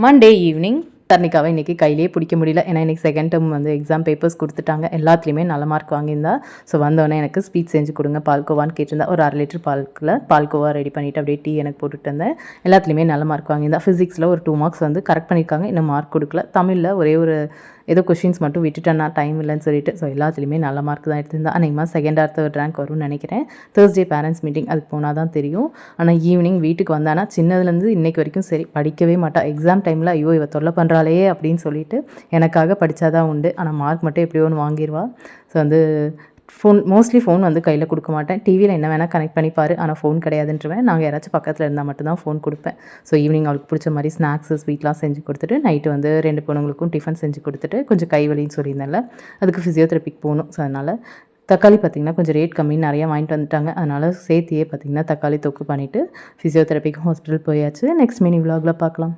Monday evening தர்ணிகாவை இன்றைக்கி கையிலேயே பிடிக்க முடியல. ஏன்னா இன்றைக்கி செகண்ட் டேர்ம் வந்து எக்ஸாம் பேப்பர்ஸ் கொடுத்துட்டாங்க. எல்லாத்துலேயுமே நல்ல மார்க் வாங்கியிருந்தா. ஸோ வந்தோடனே எனக்கு ஸ்வீட் செஞ்சு கொடுங்க பால்கோவான்னு கேட்டிருந்தா. ஒரு 1/2 லிட்டர் பால்கில் பால்கோவா ரெடி பண்ணிவிட்டு அப்படியே டீ எனக்கு போட்டுட்டு இருந்தேன். எல்லாத்துலேயுமே நல்ல மார்க் வாங்கியிருந்தா. ஃபிசிக்ஸில் ஒரு 2 மார்க்ஸ் வந்து கரெக்ட் பண்ணியிருக்காங்க. இன்னும் மார்க் கொடுக்கல. தமிழில் ஒரே ஒரு ஏதோ கொஷின்ஸ் மட்டும் விட்டுட்டேன்னா டைம் இல்லைன்னு சொல்லிட்டு. ஸோ எல்லாத்துலேயுமே நல்ல மார்க் தான் எடுத்திருந்தா. அன்றைக்கி செகண்ட் ஆர் தேர்ட் ரேங்க் வரும்னு நினைக்கிறேன். தேர்ஸ்டே பேரண்ட்ஸ் மீட்டிங் அதுக்கு போனால் தான் தெரியும். ஆனால் ஈவினிங் வீட்டுக்கு வந்தானா சின்னதுலேருந்து இன்றைக்கு வரைக்கும் சரி படிக்கவே மாட்டா. எக்ஸாம் டைமில் ஐயோ இவ தொல்லை பண்ணுறாளே அப்படின்னு சொல்லிட்டு எனக்காக படித்தாதான் உண்டு. ஆனால் மார்க் மட்டும் எப்படியோ ஒன்று வாங்கிடுவா. ஸோ வந்து மோஸ்ட்லி ஃபோன் வந்து கையில் கொடுக்க மாட்டேன். டிவியில் என்ன வேணால் கனெக்ட் பண்ணிப்பார். ஆனால் ஃபோன் கிடையாதுன்றவேன். நாங்கள் யாராச்சும் பக்கத்தில் இருந்தால் மட்டும்தான் ஃபோன் கொடுப்பேன். ஸோ ஈவினிங் அவளுக்கு பிடிச்ச மாதிரி ஸ்நாக்ஸு ஸ்வீட்லாம் செஞ்சு கொடுத்துட்டு நைட்டு வந்து 2 பொண்ணுங்களுக்கும் டிஃபன் செஞ்சு கொடுத்துட்டு கொஞ்சம் கை வலின்னு சொல்லியிருந்தேன்ல அதுக்கு ஃபிசியோதெரபிக்கு போகணும். ஸோ அதனால் தக்காளி பார்த்திங்கன்னா கொஞ்சம் ரேட் கம்மின்னு நிறையா வாங்கிட்டு வந்துட்டாங்க. அதனால் சேர்த்தியே பார்த்திங்கன்னா தக்காளி தொக்கு பண்ணிவிட்டு ஃபிசியோதெரபிக்கு ஹாஸ்பிட்டல் போயாச்சு. நெக்ஸ்ட் மினி விலாகில் பார்க்கலாம்.